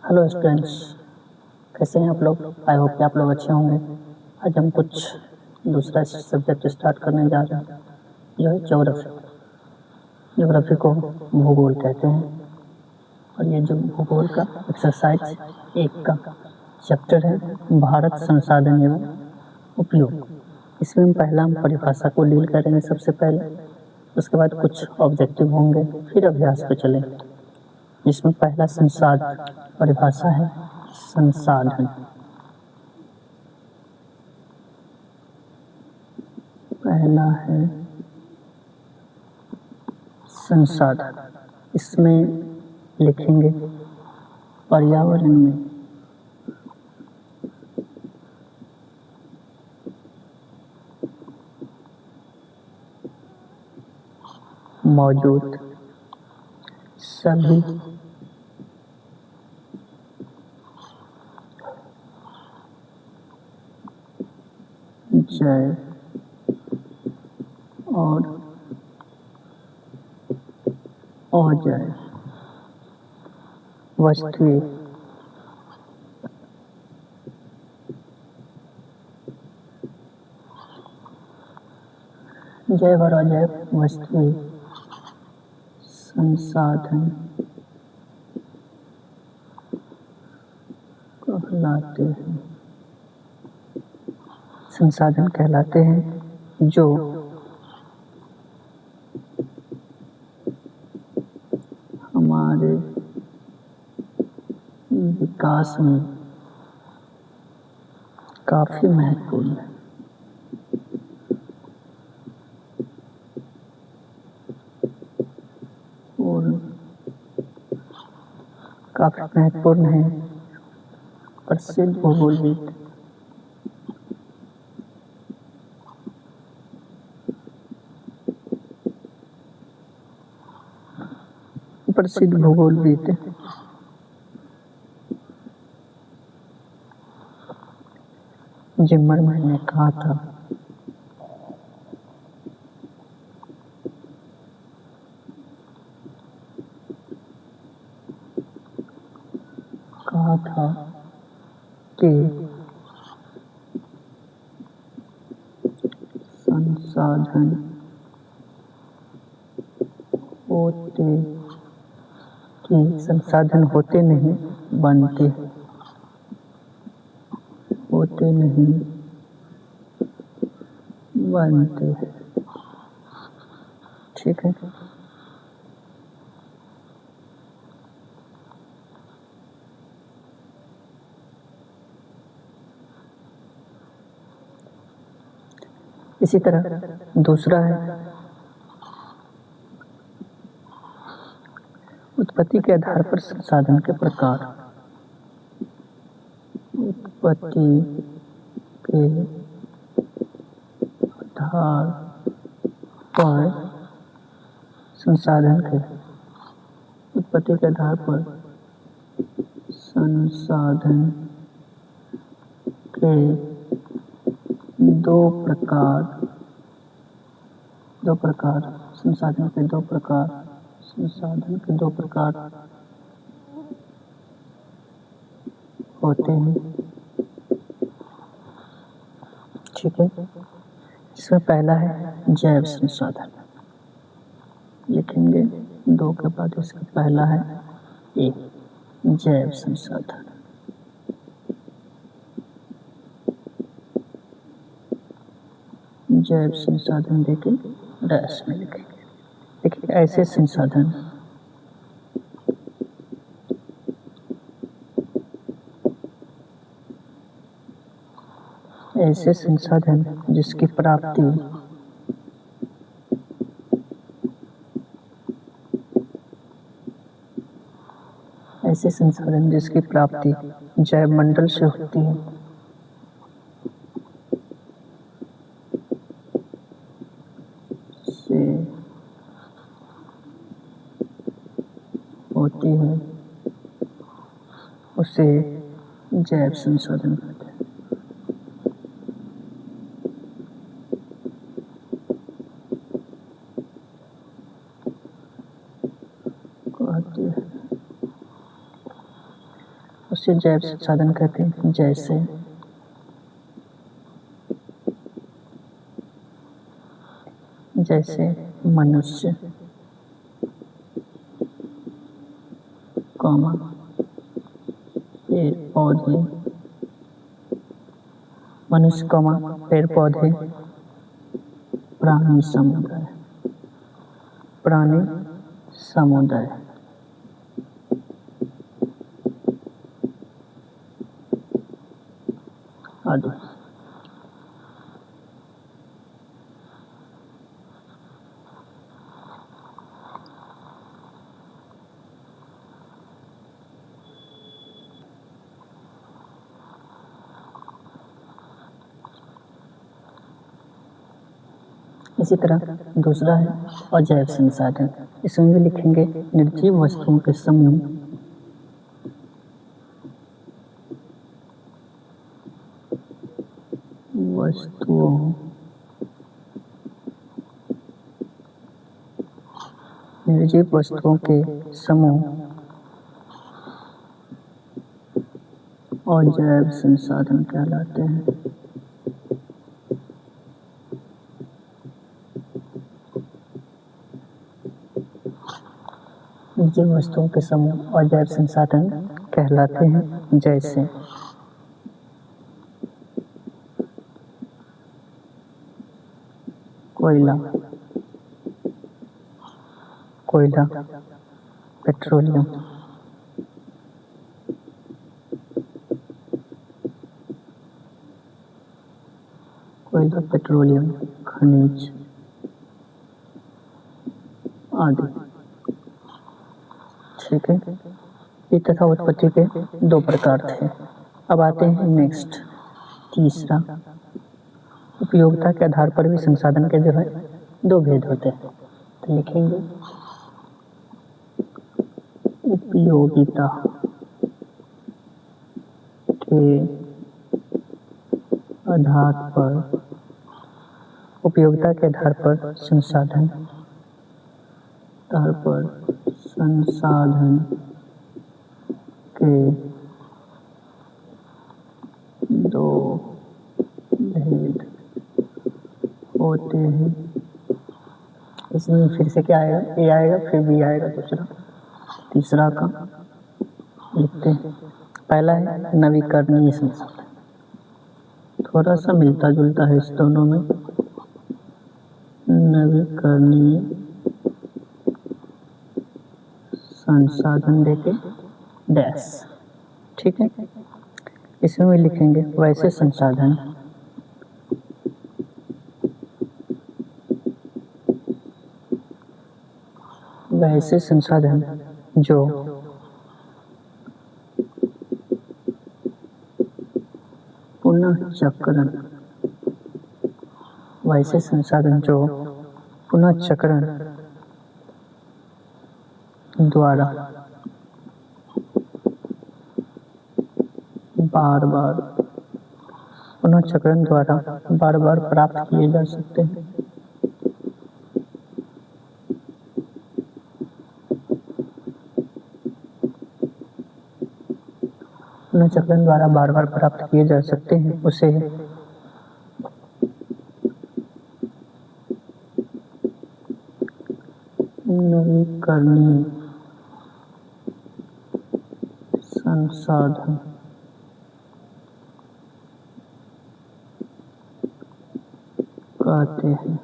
Hello students, कैसे हैं आप लोग। आई होप कि आप लोग अच्छे होंगे। आज हम कुछ दूसरा सब्जेक्ट स्टार्ट करने जा रहे हैं जो है ज्योग्राफी। ज्योग्राफी को भूगोल कहते हैं और ये जो भूगोल का एक्सरसाइज एक का चैप्टर है भारत संसाधन एवं उपयोग। इसमें हम परिभाषा को डील करेंगे सबसे पहले, उसके बाद कुछ ऑब्जेक्टिव होंगे, फिर अभ्यास पे चलेंगे। जिसमें पहला संसाधन परिभाषा है संसाधन। पहला है संसाधन। इसमें लिखेंगे पर्यावरण में मौजूद सभी जैव और अजैव वस्तुएं जैव और अजैव वस्तुएं संसाधन कहलाते हैं। संसाधन कहलाते हैं जो हमारे विकास में काफी महत्वपूर्ण है। और काफी महत्वपूर्ण है। प्रसिद्ध भूगोलविद जिमरमैन ने कहा था कि संसाधन होते नहीं बनते, होते नहीं बनते। ठीक है। इसी तरह दूसरा है उत्पत्ति के आधार पर संसाधन के प्रकार। उत्पत्ति के आधार पर संसाधन के उत्पत्ति के आधार पर संसाधन के दो प्रकार संसाधन के दो प्रकार होते हैं। ठीक है। इसमें पहला है जैव संसाधन। लिखेंगे दो के बाद इसका पहला है एक जैव संसाधन। जैव संसाधन देके डैश में लिखेंगे। देखिए ऐसे संसाधन जिसकी प्राप्ति जैव मंडल से होती है। उसे जैव संसाधन कहते हैं। उसे जैव संसाधन कहते हैं। जैसे मनुष्य, कौमा पेड़ पौधे, मनुष्य कौमा पेड़ पौधे, प्राणी समुदाय, आदि। इसी तरह दूसरा है अजैव संसाधन। इसमें भी लिखेंगे निर्जीव वस्तुओं के समूह, निर्जीव वस्तुओं के समूह अजैव संसाधन कहलाते हैं। निर्जीव वस्तुओं के समूह अजैव संसाधन कहलाते हैं। जैसे कोयला, पेट्रोलियम, खनिज आदि। ठीक है, ये तथा उत्पत्ति के दो प्रकार थे। अब आते हैं नेक्स्ट, तीसरा, उपयोगिता के आधार पर भी संसाधन के जो है दो भेद होते हैं। तो लिखेंगे उपयोगिता के आधार पर संसाधन के दो भेद होते हैं। इसमें फिर से क्या आएगा, ए आएगा, फिर बी आएगा, दूसरा तीसरा का लिखते हैं। पहला है नवीकरणीय संसाधन, थोड़ा सा मिलता जुलता है इस दोनों में। नवीकरणीय संसाधन देके डैश। ठीक है, इसमें लिखेंगे वैसे संसाधन जो पुनः चक्रण द्वारा बार बार प्राप्त किए जा सकते हैं। पुनःचक्रण द्वारा बार बार प्राप्त किए जा सकते हैं, उसे नवीकरणीय संसाधन कहते हैं।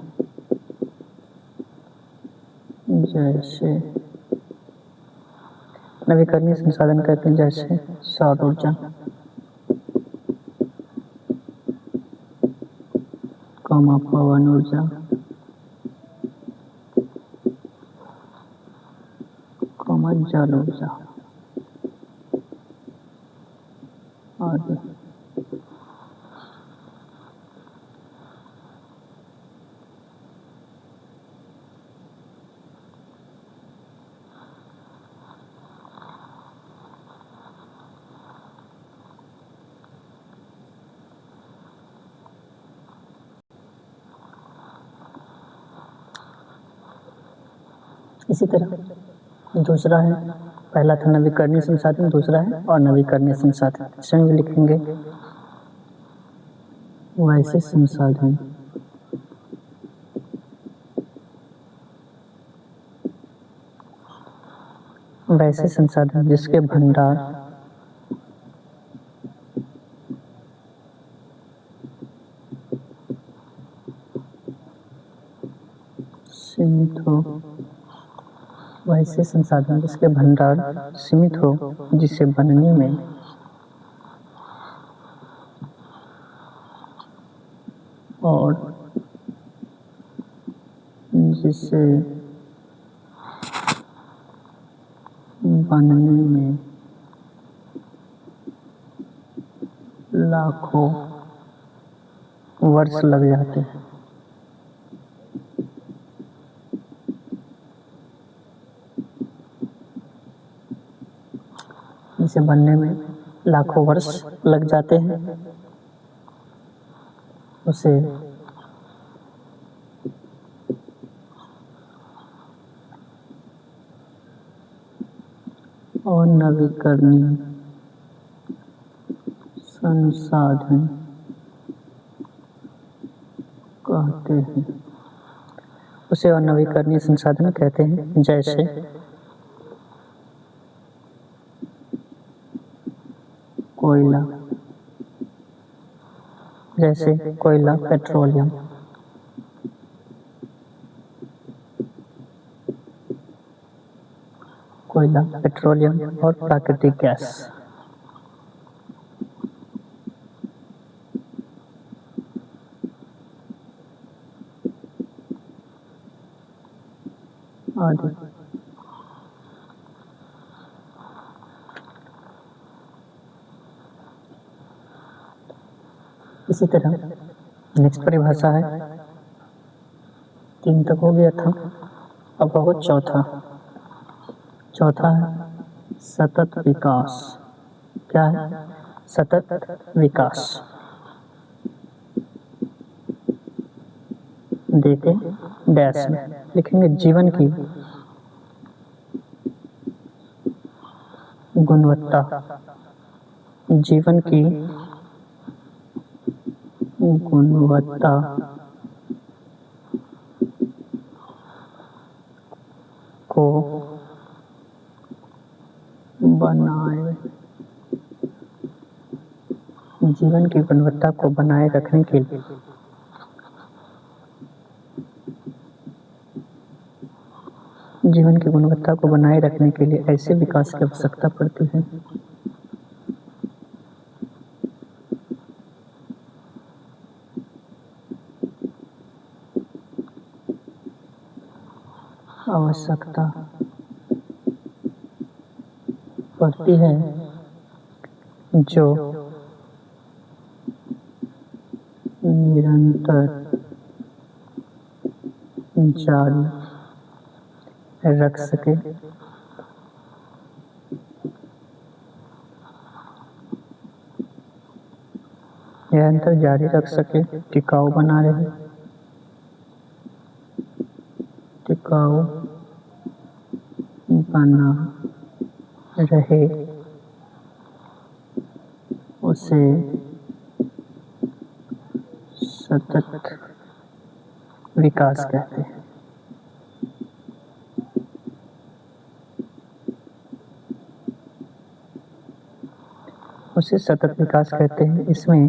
जैसे नवीकरणीय संसाधन कहते हैं जैसे सौर ऊर्जा, पवन ऊर्जा, जल ऊर्जा आदि। इसी तरह दूसरा है पहला था नवीकरणीय संसाधन, दूसरा है अनवीकरणीय संसाधन। इसमें भी लिखेंगे वैसे संसाधन जिसके भंडार सीमित हो, वैसे संसाधन जिसके भंडार सीमित हो, जिसे बनने में और जिसे बनने में लाखों वर्ष लग जाते हैं। जिसे बनने में लाखों वर्ष लग जाते हैं, उसे अनवीकरणीय संसाधन कहते हैं। उसे अनवीकरणीय संसाधन कहते हैं। जैसे कोयला, पेट्रोलियम। कोयला, पेट्रोलियम और प्राकृतिक गैस। आदि। इसी तरह नेक्स्ट परिभाषा है, 3 तक हो गया था, अब होगा चौथा है सतत विकास। क्या है? सतत विकास। देखे डैश में लिखेंगे जीवन की गुणवत्ता, जीवन की गुणवत्ता को बनाए, जीवन की गुणवत्ता को बनाए रखने के लिए ऐसे विकास की आवश्यकता पड़ती है जो निरंतर जारी रख सके, टिकाऊ बना रहे, उसे सतत विकास कहते हैं। इसमें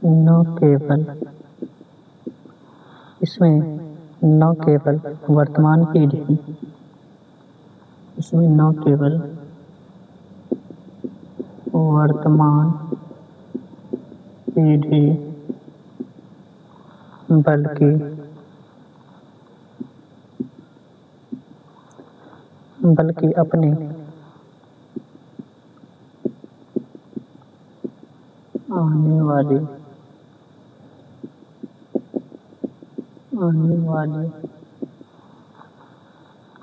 न केवल वर्तमान पीढ़ी बल्कि अपने आने वाली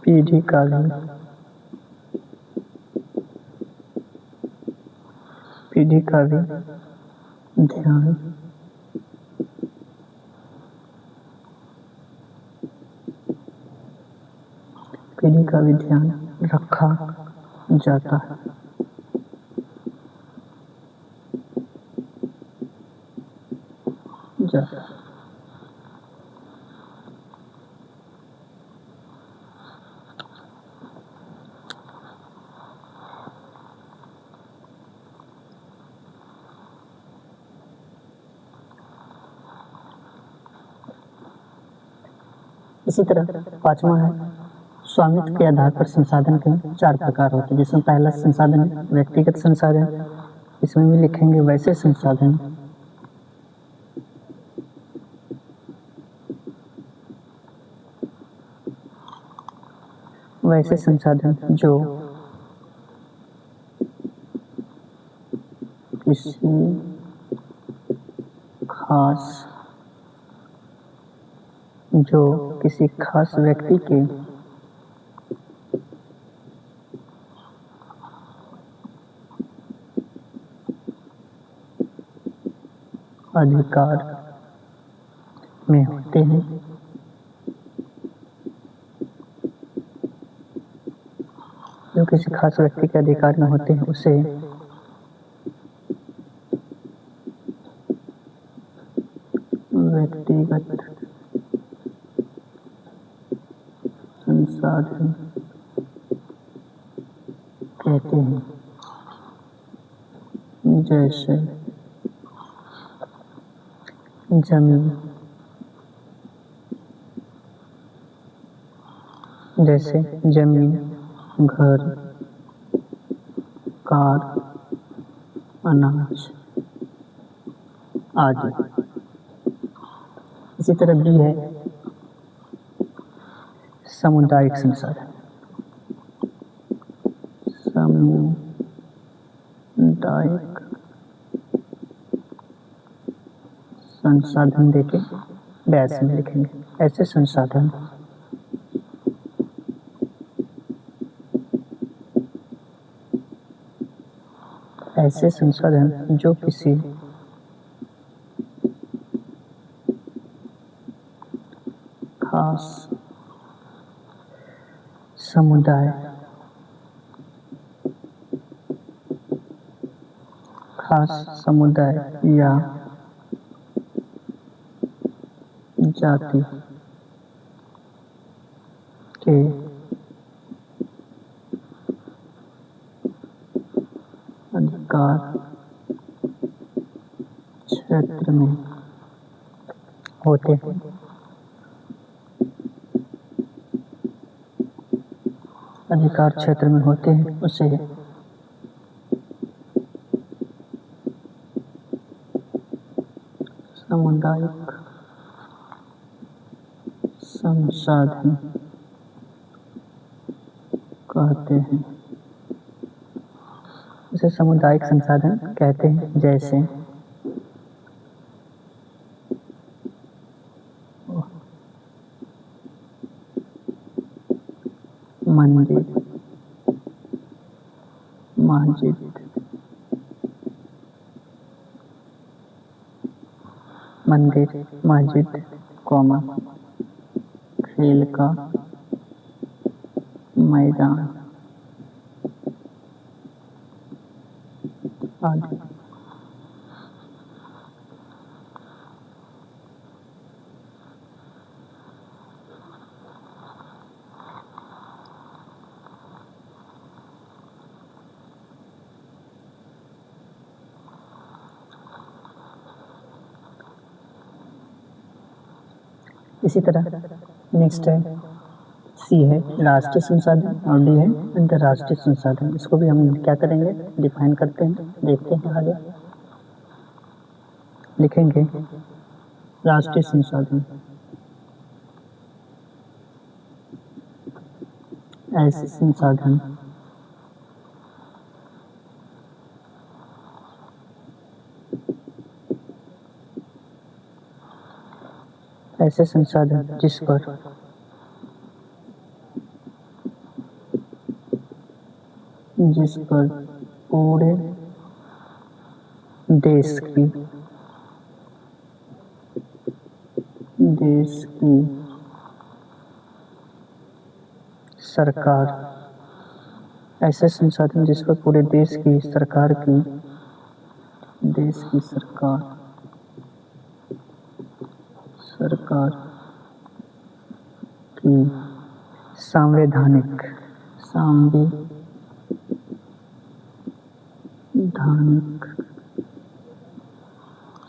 पीढ़ी का भी ध्यान पीढ़ी का भी ध्यान रखा जाता है। इसी तरह पांचवा है स्वामित्व के आधार पर संसाधन के 4 प्रकार होते हैं, जिसमें पहला संसाधन व्यक्तिगत संसाधन, इसमें भी लिखेंगे वैसे संसाधन जो किसी खास व्यक्ति के अधिकार में होते हैं, जो किसी खास व्यक्ति के अधिकार में होते हैं उसे व्यक्तिगत संसाधन कहते हैं। जैसे जमीन, घर, कार, अनाज आदि। इसी तरह भी है सामुदायिक संसाधन। सामुदायिक संसाधन देके डैश में लिखेंगे। ऐसे संसाधन जो किसी खास समुदाय, या जाति के अधिकार क्षेत्र में होते हैं। उसे सामुदायिक संसाधन कहते हैं। उसे सामुदायिक संसाधन कहते हैं। जैसे मंदिर, मस्जिद, खेल का मैदान आदि। इसी तरह नेक्स्ट है सी है राष्ट्रीय संसाधन और डी है अंतर्राष्ट्रीय संसाधन। इसको भी हम क्या करेंगे, डिफाइन करते हैं, देखते हैं आगे। लिखेंगे राष्ट्रीय संसाधन ऐसे संसाधन जिस पर पूरे देश की सरकार, ऐसे संसाधन जिस पर पूरे देश की सरकार की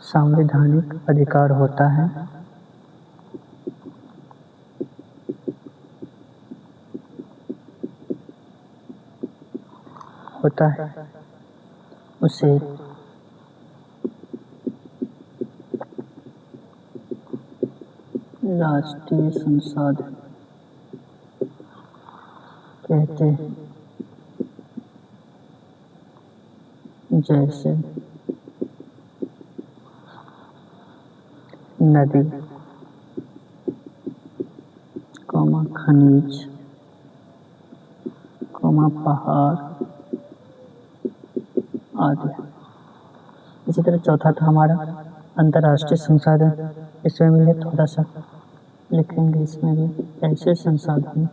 संवैधानिक अधिकार होता है। उसे राष्ट्रीय संसाधन कहते हैं। जैसे नदी, खनिज, पहाड़ आदि। इसी तरह चौथा था हमारा अंतर्राष्ट्रीय संसाधन। इसमें भी थोड़ा सा लिखेंगे, इसमें भी ऐसे संसाधन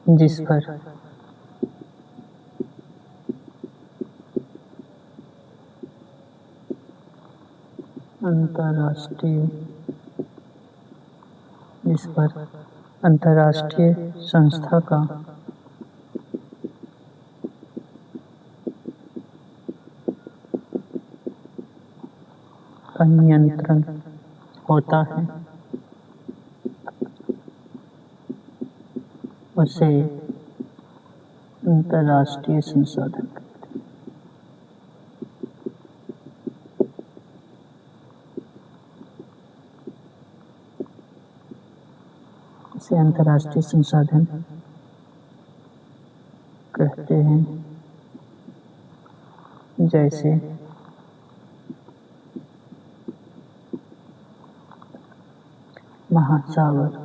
जिस पर अंतर्राष्ट्रीय संस्था का नियंत्रण होता है, उसे अंतर्राष्ट्रीय संसाधन कहते हैं। इसे अंतर्राष्ट्रीय संसाधन कहते हैं। जैसे महासागर,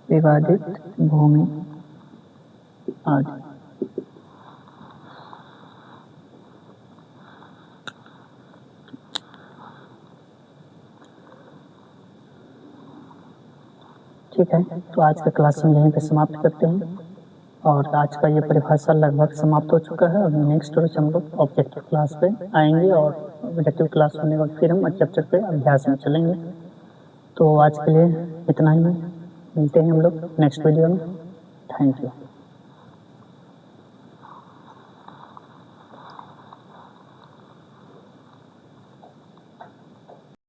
विवादित भूमि आदि। ठीक है, तो आज का क्लास हम यहीं पे समाप्त करते हैं और आज का ये परिभाषा लगभग समाप्त हो चुका है। और नेक्स्ट रोज हम लोग ऑब्जेक्टिव क्लास पे आएंगे और ऑब्जेक्टिव क्लास होने के बाद फिर हम चैप्टर पे अभ्यास में चलेंगे। तो आज के लिए इतना ही, मिलते हैं हम लोग नेक्स्ट वीडियो में। Thank you.